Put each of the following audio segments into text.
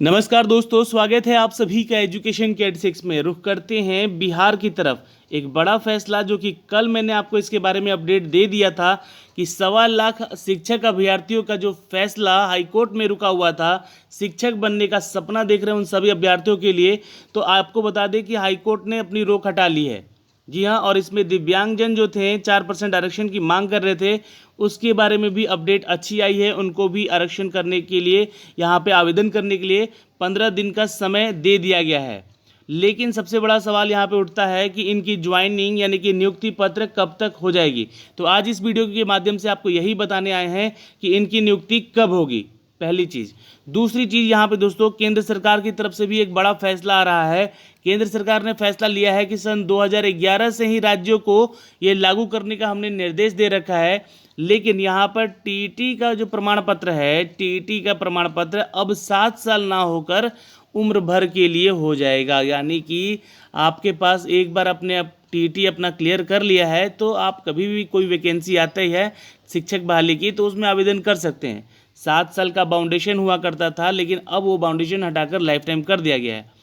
नमस्कार दोस्तों, स्वागत है आप सभी का एजुकेशन के 6 में। रुख करते हैं बिहार की तरफ। एक बड़ा फैसला जो कि कल मैंने आपको इसके बारे में अपडेट दे दिया था कि 1.25 लाख शिक्षक अभ्यर्थियों का जो फैसला हाईकोर्ट में रुका हुआ था, शिक्षक बनने का सपना देख रहे हैं उन सभी अभ्यर्थियों के लिए, तो आपको बता दें कि हाईकोर्ट ने अपनी रोक हटा ली है। जी हाँ, और इसमें दिव्यांगजन जो थे 4% आरक्षण की मांग कर रहे थे, उसके बारे में भी अपडेट अच्छी आई है। उनको भी आरक्षण करने के लिए यहाँ पे आवेदन करने के लिए 15 दिन का समय दे दिया गया है। लेकिन सबसे बड़ा सवाल यहाँ पे उठता है कि इनकी ज्वाइनिंग यानी कि नियुक्ति पत्र कब तक हो जाएगी। तो आज इस वीडियो के माध्यम से आपको यही बताने आए हैं कि इनकी नियुक्ति कब होगी, पहली चीज़। दूसरी चीज़ यहाँ पे दोस्तों, केंद्र सरकार की तरफ से भी एक बड़ा फैसला आ रहा है। केंद्र सरकार ने फैसला लिया है कि सन 2011 से ही राज्यों को ये लागू करने का हमने निर्देश दे रखा है। लेकिन यहाँ पर टीईटी का जो प्रमाण पत्र है, टीईटी का प्रमाण पत्र अब 7 साल ना होकर उम्र भर के लिए हो जाएगा। यानी कि आपके पास एक बार अपने टीईटी अपना क्लियर कर लिया है तो आप कभी भी कोई वैकेंसी आता ही है शिक्षक बहाली की तो उसमें आवेदन कर सकते हैं। 7 साल का बाउंडेशन हुआ करता था, लेकिन अब वो बाउंडेशन हटाकर लाइफ टाइम कर दिया गया है।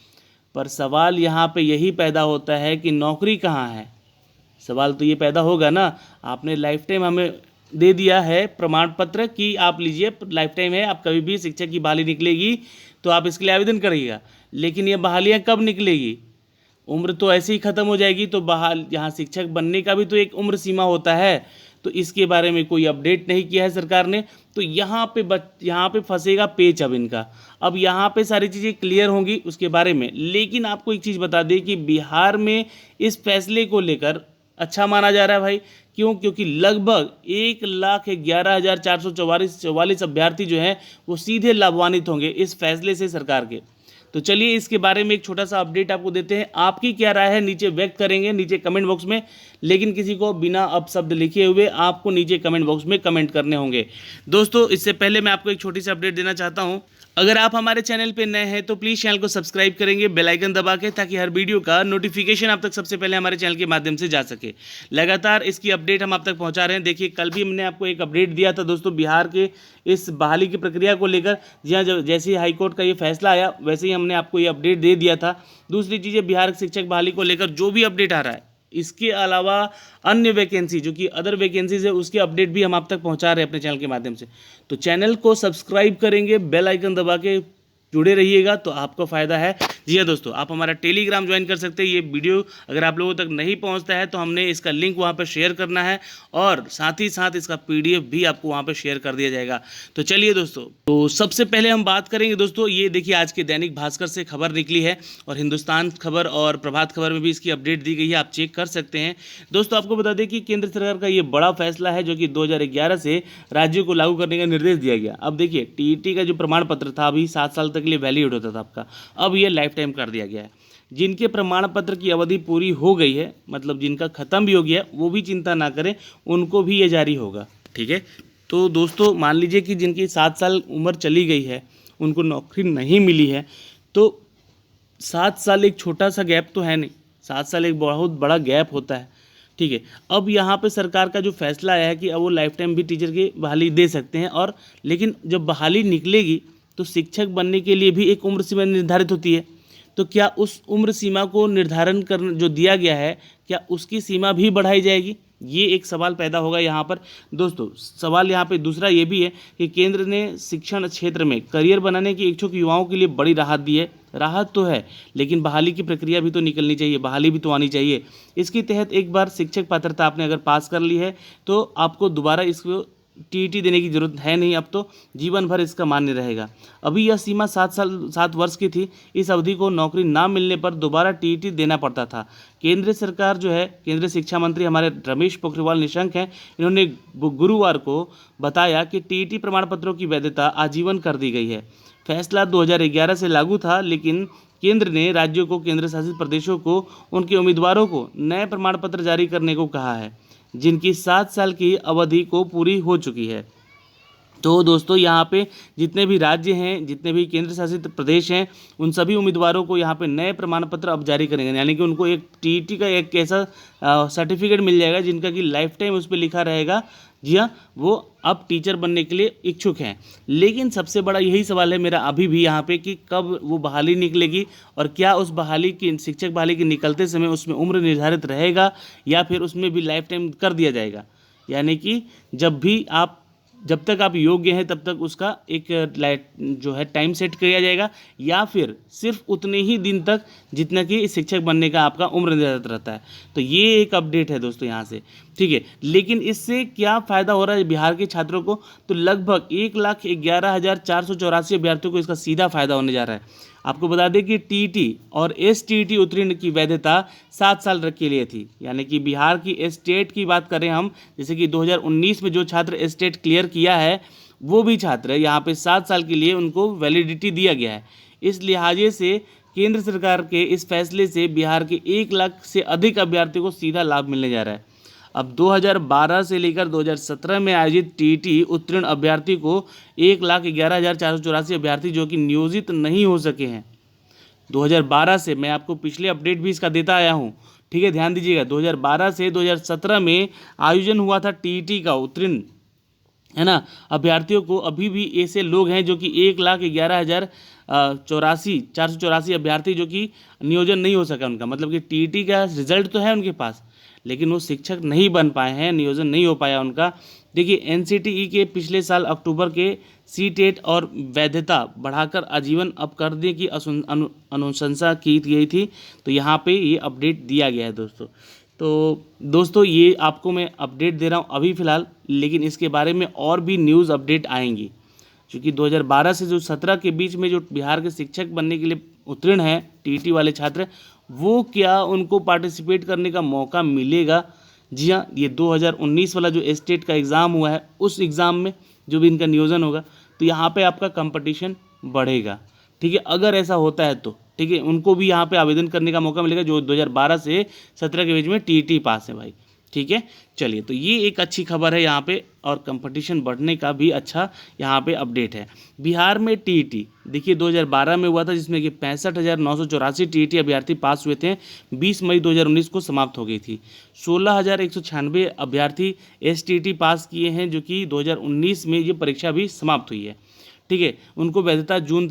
पर सवाल यहाँ पे यही पैदा होता है कि नौकरी कहाँ है। सवाल तो ये पैदा होगा ना, आपने लाइफ टाइम हमें दे दिया है प्रमाण पत्र कि आप लीजिए लाइफ टाइम है, आप कभी भी शिक्षक की बहाली निकलेगी तो आप इसके लिए आवेदन करिएगा। लेकिन ये बहालियाँ कब निकलेगी? उम्र तो ऐसे ही ख़त्म हो जाएगी। तो बहाल यहाँ शिक्षक बनने का भी तो एक उम्र सीमा होता है, तो इसके बारे में कोई अपडेट नहीं किया है सरकार ने। तो यहाँ पे फंसेगा पेच अब इनका। अब यहाँ पे सारी चीज़ें क्लियर होंगी उसके बारे में। लेकिन आपको एक चीज़ बता दें कि बिहार में इस फैसले को लेकर अच्छा माना जा रहा है भाई। क्यों? क्योंकि लगभग 1,11,444 अभ्यर्थी जो हैं वो सीधे लाभान्वित होंगे इस फैसले से सरकार के। तो चलिए इसके बारे में एक छोटा सा अपडेट आपको देते हैं। आपकी क्या राय है नीचे व्यक्त करेंगे, नीचे कमेंट बॉक्स में। लेकिन किसी को बिना अपशब्द लिखे हुए आपको नीचे कमेंट बॉक्स में कमेंट करने होंगे। दोस्तों, इससे पहले मैं आपको एक छोटी सी अपडेट देना चाहता हूं। अगर आप हमारे चैनल पे नए हैं तो प्लीज़ चैनल को सब्सक्राइब करेंगे बेल आइकन दबा के, ताकि हर वीडियो का नोटिफिकेशन आप तक सबसे पहले हमारे चैनल के माध्यम से जा सके। लगातार इसकी अपडेट हम आप तक पहुंचा रहे हैं। देखिए, कल भी हमने आपको एक अपडेट दिया था दोस्तों बिहार के इस बहाली की प्रक्रिया को लेकर। जी हाँ, जैसे ही हाईकोर्ट का ये फैसला आया वैसे ही हमने आपको ये अपडेट दे दिया था। दूसरी चीज़ है, बिहार शिक्षक बहाली को लेकर जो भी अपडेट आ रहा है, इसके अलावा अन्य वैकेंसी जो कि अदर वैकेंसीज है उसके अपडेट भी हम आप तक पहुंचा रहे हैं अपने चैनल के माध्यम से। तो चैनल को सब्सक्राइब करेंगे, बेल आइकन दबा के जुड़े रहिएगा तो आपको फ़ायदा है। जी हाँ दोस्तों, आप हमारा टेलीग्राम ज्वाइन कर सकते हैं। ये वीडियो अगर आप लोगों तक नहीं पहुंचता है तो हमने इसका लिंक वहां पर शेयर करना है, और साथ ही साथ इसका पीडीएफ भी आपको वहां पर शेयर कर दिया जाएगा। तो चलिए दोस्तों, तो सबसे पहले हम बात करेंगे दोस्तों, ये देखिए आज के दैनिक भास्कर से खबर निकली है और हिंदुस्तान खबर और प्रभात खबर में भी इसकी अपडेट दी गई है, आप चेक कर सकते हैं। दोस्तों, आपको बता दें कि केंद्र सरकार का ये बड़ा फैसला है जो कि 2011 से राज्यों को लागू करने का निर्देश दिया गया। अब देखिए, टीईटी का जो प्रमाण पत्र था अभी 7 साल तक के लिए वैलिड होता था आपका, अब ये लाइफ टाइम कर दिया गया है। जिनके प्रमाण पत्र की अवधि पूरी हो गई है, मतलब जिनका ख़त्म भी हो गया, वो भी चिंता ना करें, उनको भी ये जारी होगा। ठीक है। तो दोस्तों, मान लीजिए कि जिनकी 7 साल उम्र चली गई है, उनको नौकरी नहीं मिली है, तो 7 साल एक छोटा सा गैप तो है नहीं, 7 साल एक बहुत बड़ा गैप होता है। ठीक है। अब यहाँ पे सरकार का जो फैसला आया है कि अब वो लाइफ टाइम भी टीचर की बहाली दे सकते हैं, और लेकिन जब बहाली निकलेगी तो शिक्षक बनने के लिए भी एक उम्र सीमा निर्धारित होती है। तो क्या उस उम्र सीमा को निर्धारण करना जो दिया गया है, क्या उसकी सीमा भी बढ़ाई जाएगी? ये एक सवाल पैदा होगा यहाँ पर। दोस्तों, सवाल यहाँ पे दूसरा ये भी है कि केंद्र ने शिक्षण क्षेत्र में करियर बनाने के इच्छुक युवाओं के लिए बड़ी राहत दी है। राहत तो है, लेकिन बहाली की प्रक्रिया भी तो निकलनी चाहिए, बहाली भी तो आनी चाहिए। इसके तहत एक बार शिक्षक पात्रता आपने अगर पास कर ली है तो आपको दोबारा इसको टीईटी देने की जरूरत है नहीं, अब तो जीवन भर इसका मान्य रहेगा। अभी यह सीमा 7 वर्ष की थी। इस अवधि को नौकरी ना मिलने पर दोबारा टीईटी देना पड़ता था। केंद्र सरकार जो है, केंद्रीय शिक्षा मंत्री हमारे रमेश पोखरियाल निशंक हैं, इन्होंने गुरुवार को बताया कि टीईटी प्रमाण पत्रों की वैधता आजीवन कर दी गई है। फैसला 2011 से लागू था, लेकिन केंद्र ने राज्यों को, केंद्र शासित प्रदेशों को उनके उम्मीदवारों को नए प्रमाण पत्र जारी करने को कहा है जिनकी 7 साल की अवधि को पूरी हो चुकी है। तो दोस्तों, यहाँ पे जितने भी राज्य हैं, जितने भी केंद्र शासित प्रदेश हैं, उन सभी उम्मीदवारों को यहाँ पे नए प्रमाण पत्र अब जारी करेंगे। यानी कि उनको एक टीईटी का एक ऐसा सर्टिफिकेट मिल जाएगा जिनका कि लाइफ टाइम उस पर लिखा रहेगा जी हाँ, वो अब टीचर बनने के लिए इच्छुक हैं। लेकिन सबसे बड़ा यही सवाल है मेरा अभी भी यहाँ पे कि कब वो बहाली निकलेगी और क्या उस बहाली की, शिक्षक बहाली के निकलते समय उसमें उम्र निर्धारित रहेगा या फिर उसमें भी लाइफ टाइम कर दिया जाएगा। यानी कि जब तक आप योग्य हैं तब तक उसका एक जो है टाइम सेट किया जाएगा, या फिर सिर्फ उतने ही दिन तक जितना कि शिक्षक बनने का आपका उम्र निर्धारित रहता है। तो ये एक अपडेट है दोस्तों यहाँ से, ठीक है। लेकिन इससे क्या फ़ायदा हो रहा है बिहार के छात्रों को? तो लगभग 1,11,484 अभ्यर्थियों को इसका सीधा फायदा होने जा रहा है। आपको बता दें कि टीईटी और एसटीईटी उत्तीर्ण की वैधता 7 साल के लिए थी। यानी कि बिहार की स्टेट की बात करें हम, जैसे कि 2019 में जो छात्र स्टेट क्लियर किया है वो भी छात्र यहाँ पे 7 साल के लिए उनको वैलिडिटी दिया गया है। इस लिहाजे से केंद्र सरकार के इस फैसले से बिहार के 1 लाख से अधिक अभ्यर्थियों को सीधा लाभ मिलने जा रहा है। अब 2012 से लेकर 2017 में आयोजित टीईटी उत्तीर्ण अभ्यर्थी को 1,11,484 अभ्यर्थी जो कि नियोजित नहीं हो सके हैं 2012 से, मैं आपको पिछले अपडेट भी इसका देता आया हूँ, ठीक है, ध्यान दीजिएगा। 2012 से 2017 में आयोजन हुआ था टीईटी का उत्तीर्ण, है ना, अभ्यर्थियों को अभी भी ऐसे लोग हैं जो कि 1,11,484 अभ्यर्थी जो कि नियोजन नहीं हो सका उनका, मतलब कि टीईटी का रिजल्ट तो है उनके पास लेकिन वो शिक्षक नहीं बन पाए हैं, नियोजन नहीं हो पाया उनका। देखिए एनसीटीई के पिछले साल अक्टूबर के सीटेट और वैधता बढ़ाकर आजीवन अब करने की अनुशंसा की गई थी। तो यहाँ पे ये अपडेट दिया गया है दोस्तों। तो दोस्तों ये आपको मैं अपडेट दे रहा हूँ अभी फ़िलहाल, लेकिन इसके बारे में और भी न्यूज़ अपडेट आएंगी, क्योंकि 2012 से जो 17 के बीच में जो बिहार के शिक्षक बनने के लिए उत्तीर्ण हैं टीईटी वाले छात्र, वो क्या उनको पार्टिसिपेट करने का मौका मिलेगा? जी हाँ, ये 2019 वाला जो स्टेट का एग्ज़ाम हुआ है उस एग्ज़ाम में जो भी इनका नियोजन होगा तो यहाँ पे आपका कंपटीशन बढ़ेगा, ठीक है। अगर ऐसा होता है तो ठीक है, उनको भी यहाँ पे आवेदन करने का मौका मिलेगा जो 2012 से 17 के बीच में टीईटी पास है भाई, ठीक है। चलिए, तो ये एक अच्छी खबर है यहाँ पे, और कंपटीशन बढ़ने का भी अच्छा यहाँ पे अपडेट है। बिहार में टीईटी देखिए 2012 में हुआ था जिसमें कि 65,984 टीईटी अभ्यर्थी पास हुए थे। 20 मई 2019 को समाप्त हो गई थी। 16,196 अभ्यर्थी एसटीईटी पास किए हैं जो कि 2019 में ये परीक्षा भी समाप्त हुई है, ठीक है। उनको वैधता जून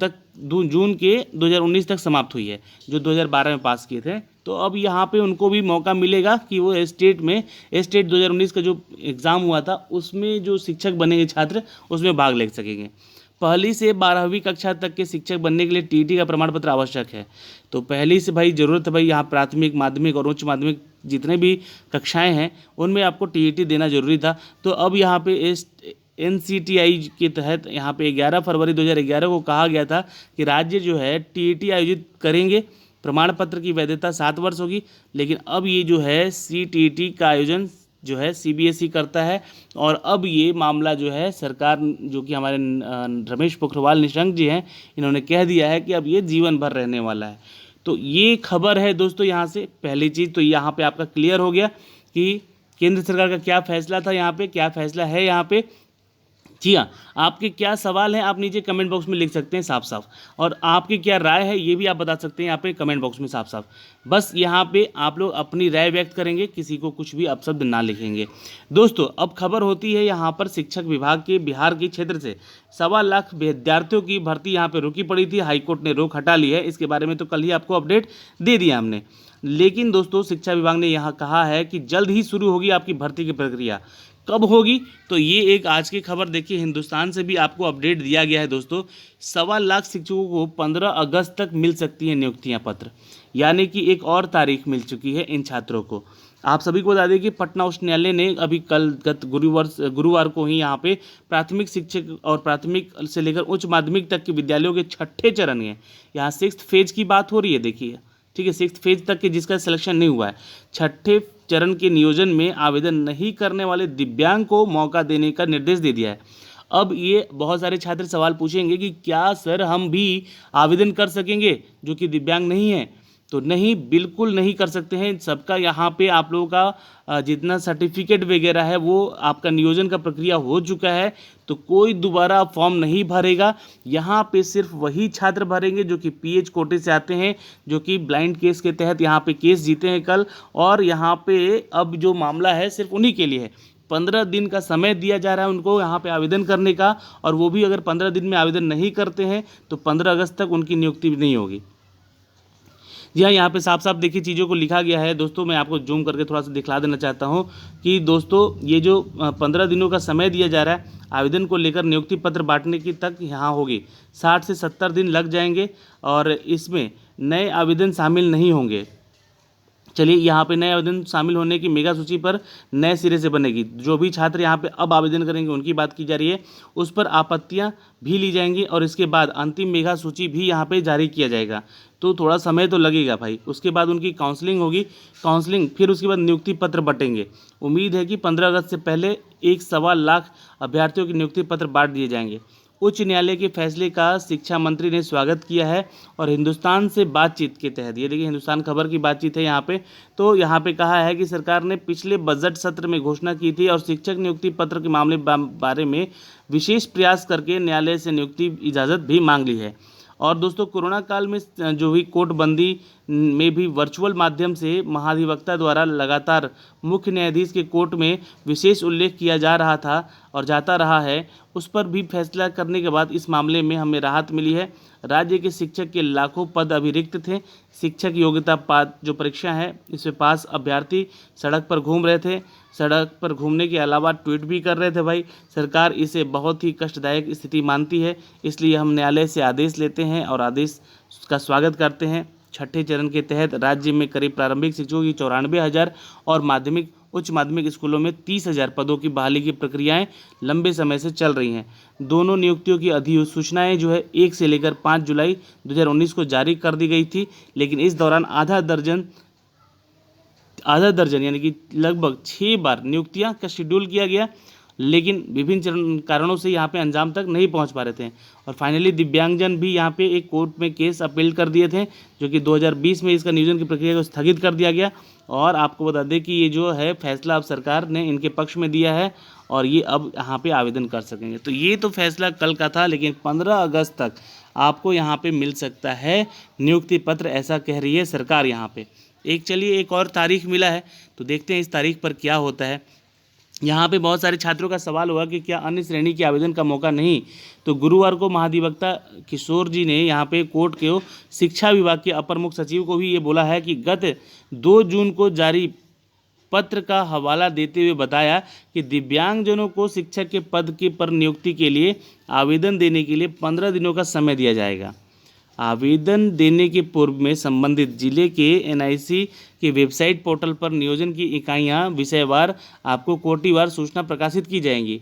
के 2019 तक समाप्त हुई है जो 2012 में पास किए थे। तो अब यहाँ पे उनको भी मौका मिलेगा कि वो स्टेट 2019 का जो एग्ज़ाम हुआ था उसमें जो शिक्षक बनेंगे छात्र उसमें भाग ले सकेंगे। पहली से 12वीं कक्षा तक के शिक्षक बनने के लिए टीईटी का प्रमाण पत्र आवश्यक है। तो पहली से भाई ज़रूरत है भाई, यहाँ प्राथमिक, माध्यमिक और उच्च माध्यमिक जितने भी कक्षाएँ हैं उनमें आपको टीईटी देना जरूरी था। तो अब यहाँ पे एनसीटीई के तहत यहाँ पे 11 फरवरी 2011 को कहा गया था कि राज्य जो है टीईटी आयोजित करेंगे। प्रमाण पत्र की वैधता 7 वर्ष होगी, लेकिन अब ये जो है सीटीईटी का आयोजन जो है सीबीएसई करता है। और अब ये मामला जो है सरकार, जो कि हमारे रमेश पोखरियाल निशंक जी हैं, इन्होंने कह दिया है कि अब ये जीवन भर रहने वाला है। तो ये खबर है दोस्तों। यहाँ से पहली चीज़ तो यहाँ पे आपका क्लियर हो गया कि केंद्र सरकार का क्या फैसला था, यहाँ पे क्या फैसला है यहाँ पे। जी हाँ, आपके क्या सवाल हैं आप नीचे कमेंट बॉक्स में लिख सकते हैं साफ साफ, और आपकी क्या राय है ये भी आप बता सकते हैं यहाँ पे कमेंट बॉक्स में साफ साफ। बस यहाँ पे आप लोग अपनी राय व्यक्त करेंगे, किसी को कुछ भी अपशब्द ना लिखेंगे। दोस्तों अब खबर होती है यहाँ पर शिक्षक विभाग के बिहार के क्षेत्र से 1.25 लाख विद्यार्थियों की भर्ती यहाँ पर रुकी पड़ी थी। हाईकोर्ट ने रोक हटा ली है। इसके बारे में तो कल ही आपको अपडेट दे दिया हमने। लेकिन दोस्तों शिक्षा विभाग ने यहाँ कहा है कि जल्द ही शुरू होगी आपकी भर्ती की प्रक्रिया। कब होगी? तो ये एक आज की खबर देखिए, हिंदुस्तान से भी आपको अपडेट दिया गया है दोस्तों। 1.25 लाख शिक्षकों को 15 अगस्त तक मिल सकती हैं नियुक्तियां पत्र, यानी कि एक और तारीख मिल चुकी है इन छात्रों को। आप सभी को बता दें कि पटना उच्च न्यायालय ने अभी गत गुरुवार को ही यहाँ पे प्राथमिक शिक्षक और प्राथमिक से लेकर उच्च माध्यमिक तक के विद्यालयों के 6ठे चरण है, यहाँ 6th फेज की बात हो रही है देखिए, ठीक है, 6th फेज तक के जिसका सिलेक्शन नहीं हुआ है, 6ठे चरण के नियोजन में आवेदन नहीं करने वाले दिव्यांग को मौका देने का निर्देश दे दिया है। अब ये बहुत सारे छात्र सवाल पूछेंगे कि क्या सर हम भी आवेदन कर सकेंगे जो कि दिव्यांग नहीं है? तो नहीं, बिल्कुल नहीं कर सकते हैं। सबका यहाँ पे आप लोगों का जितना सर्टिफिकेट वगैरह है वो आपका नियोजन का प्रक्रिया हो चुका है, तो कोई दोबारा फॉर्म नहीं भरेगा। यहाँ पे सिर्फ वही छात्र भरेंगे जो कि पीएच कोटे से आते हैं, जो कि ब्लाइंड केस के तहत यहाँ पे केस जीते हैं कल, और यहाँ पे अब जो मामला है सिर्फ उन्हीं के लिए है। 15 दिन का समय दिया जा रहा है उनको यहाँ पे आवेदन करने का, और वो भी अगर 15 दिन में आवेदन नहीं करते हैं तो 15 अगस्त तक उनकी नियुक्ति भी नहीं होगी। जी हाँ, यहाँ पे साफ साफ देखिए चीज़ों को लिखा गया है दोस्तों। मैं आपको जूम करके थोड़ा सा दिखला देना चाहता हूँ कि दोस्तों ये जो 15 दिनों का समय दिया जा रहा है आवेदन को लेकर नियुक्ति पत्र बांटने की तक यहाँ होगी 60 से 70 दिन लग जाएंगे, और इसमें नए आवेदन शामिल नहीं होंगे। चलिए, यहाँ पे नए आवेदन शामिल होने की मेगा सूची पर नए सिरे से बनेगी। जो भी छात्र यहाँ पे अब आवेदन करेंगे उनकी बात की जा रही है, उस पर आपत्तियाँ भी ली जाएंगी और इसके बाद अंतिम मेगा सूची भी यहाँ पे जारी किया जाएगा। तो थोड़ा समय तो लगेगा भाई। उसके बाद उनकी काउंसलिंग होगी, काउंसलिंग फिर उसके बाद नियुक्ति पत्र बटेंगे। उम्मीद है कि 15 अगस्त से पहले 1.25 लाख अभ्यर्थियों के नियुक्ति पत्र बांट दिए जाएंगे। उच्च न्यायालय के फैसले का शिक्षा मंत्री ने स्वागत किया है और हिंदुस्तान से बातचीत के तहत, ये देखिए हिंदुस्तान खबर की बातचीत है यहाँ पे, तो यहाँ पे कहा है कि सरकार ने पिछले बजट सत्र में घोषणा की थी और शिक्षक नियुक्ति पत्र के मामले बारे में विशेष प्रयास करके न्यायालय से नियुक्ति इजाज़त भी मांग ली है। और दोस्तों, कोरोना काल में जो हुई कोर्टबंदी में भी वर्चुअल माध्यम से महाधिवक्ता द्वारा लगातार मुख्य न्यायाधीश के कोर्ट में विशेष उल्लेख किया जा रहा था और जाता रहा है, उस पर भी फैसला करने के बाद इस मामले में हमें राहत मिली है। राज्य के शिक्षक के लाखों पद अभी रिक्त थे। शिक्षक योग्यता जो परीक्षा है इसमें पास अभ्यर्थी सड़क पर घूम रहे थे। सड़क पर घूमने के अलावा ट्वीट भी कर रहे थे भाई। सरकार इसे बहुत ही कष्टदायक स्थिति मानती है, इसलिए हम न्यायालय से आदेश लेते हैं और आदेश का स्वागत करते हैं। छठे चरण के तहत राज्य में करीब प्रारंभिक शिक्षकों की 94,000 और माध्यमिक उच्च माध्यमिक स्कूलों में 30,000 पदों की बहाली की प्रक्रियाएं लंबे समय से चल रही हैं। दोनों नियुक्तियों की अधिसूचनाएं जो है 1 से लेकर 5 जुलाई 2019 को जारी कर दी गई थी, लेकिन इस दौरान आधा दर्जन यानी कि लगभग 6 बार नियुक्तियां का शेड्यूल किया गया, लेकिन विभिन्न कारणों से यहाँ पे अंजाम तक नहीं पहुँच पा रहे थे। और फाइनली दिव्यांगजन भी यहाँ पे एक कोर्ट में केस अपील कर दिए थे, जो कि 2020 में इसका नियोजन की प्रक्रिया को स्थगित कर दिया गया। और आपको बता दें कि ये जो है फैसला अब सरकार ने इनके पक्ष में दिया है और ये अब यहाँ पे आवेदन कर सकेंगे। तो ये तो फैसला कल का था, लेकिन 15 अगस्त तक आपको यहाँ पे मिल सकता है नियुक्ति पत्र, ऐसा कह रही है सरकार यहाँ पे। चलिए एक और तारीख मिला है, तो देखते हैं इस तारीख पर क्या होता है। यहाँ पे बहुत सारे छात्रों का सवाल होगा कि क्या अन्य श्रेणी के आवेदन का मौका नहीं, तो गुरुवार को महाधिवक्ता किशोर जी ने यहाँ पे कोर्ट के शिक्षा विभाग के अपर मुख्य सचिव को भी ये बोला है कि गत 2 जून को जारी पत्र का हवाला देते हुए बताया कि दिव्यांगजनों को शिक्षक के पद के पर नियुक्ति के लिए आवेदन देने के लिए 15 दिनों का समय दिया जाएगा। आवेदन देने के पूर्व में संबंधित जिले के एनआईसी के वेबसाइट पोर्टल पर नियोजन की इकाइयां विषयवार आपको कोटिवार सूचना प्रकाशित की जाएंगी।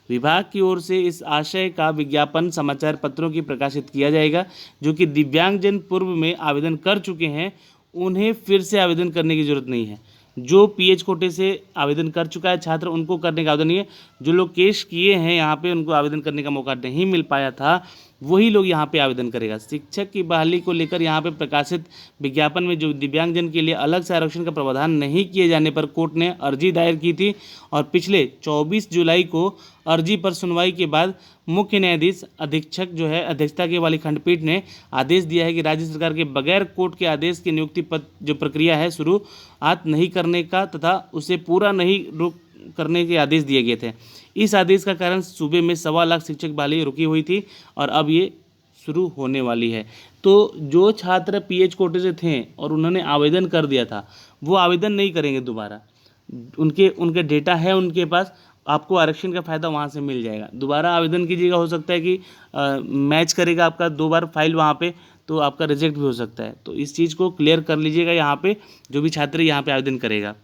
विभाग की ओर से इस आशय का विज्ञापन समाचार पत्रों की प्रकाशित किया जाएगा। जो कि दिव्यांगजन पूर्व में आवेदन कर चुके हैं उन्हें फिर से आवेदन करने की जरूरत नहीं है। जो पीएच कोटे से आवेदन कर चुका है छात्र, उनको करने का आवेदन नहीं है। जो लोग केस किए हैं यहाँ पे, उनको आवेदन करने का मौका नहीं मिल पाया था, वही लोग यहाँ पे आवेदन करेगा। शिक्षक की बहाली को लेकर यहाँ पे प्रकाशित विज्ञापन में जो दिव्यांगजन के लिए अलग से आरक्षण का प्रावधान नहीं किए जाने पर कोर्ट ने अर्जी दायर की थी और पिछले 24 जुलाई को अर्जी पर सुनवाई के बाद मुख्य न्यायाधीश अधीक्षक जो है अध्यक्षता के वाली खंडपीठ ने आदेश दिया है कि राज्य सरकार के बगैर कोर्ट के आदेश की नियुक्ति पत्र जो प्रक्रिया है शुरुआत नहीं करने का तथा उसे पूरा नहीं करने के आदेश दिए गए थे। इस आदेश का कारण सूबे में 1.25 लाख शिक्षक बहाली रुकी हुई थी और अब ये शुरू होने वाली है। तो जो छात्र पीएच कोटे से थे और उन्होंने आवेदन कर दिया था, वो आवेदन नहीं करेंगे दोबारा। उनके डेटा है उनके पास, आपको आरक्षण का फ़ायदा वहाँ से मिल जाएगा। दोबारा आवेदन कीजिएगा, हो सकता है कि मैच करेगा आपका 2 बार फाइल वहाँ पे, तो आपका रिजेक्ट भी हो सकता है। तो इस चीज़ को क्लियर कर लीजिएगा यहाँ पे, जो भी छात्र यहाँ पे आवेदन करेगा।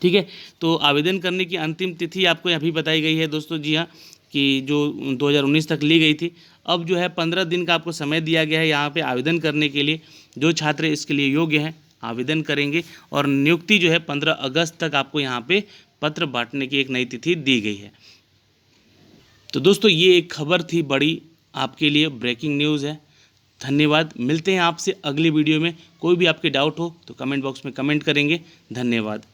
ठीक है, तो आवेदन करने की अंतिम तिथि आपको अभी बताई गई है दोस्तों। जी हाँ, कि जो 2019 तक ली गई थी, अब जो है 15 दिन का आपको समय दिया गया है यहाँ पे आवेदन करने के लिए। जो छात्र इसके लिए योग्य हैं आवेदन करेंगे और नियुक्ति जो है 15 अगस्त तक आपको यहाँ पे पत्र बांटने की एक नई तिथि दी गई है। तो दोस्तों ये एक खबर थी बड़ी आपके लिए, ब्रेकिंग न्यूज़ है। धन्यवाद। मिलते हैं आपसे अगली वीडियो में। कोई भी आपके डाउट हो तो कमेंट बॉक्स में कमेंट करेंगे। धन्यवाद।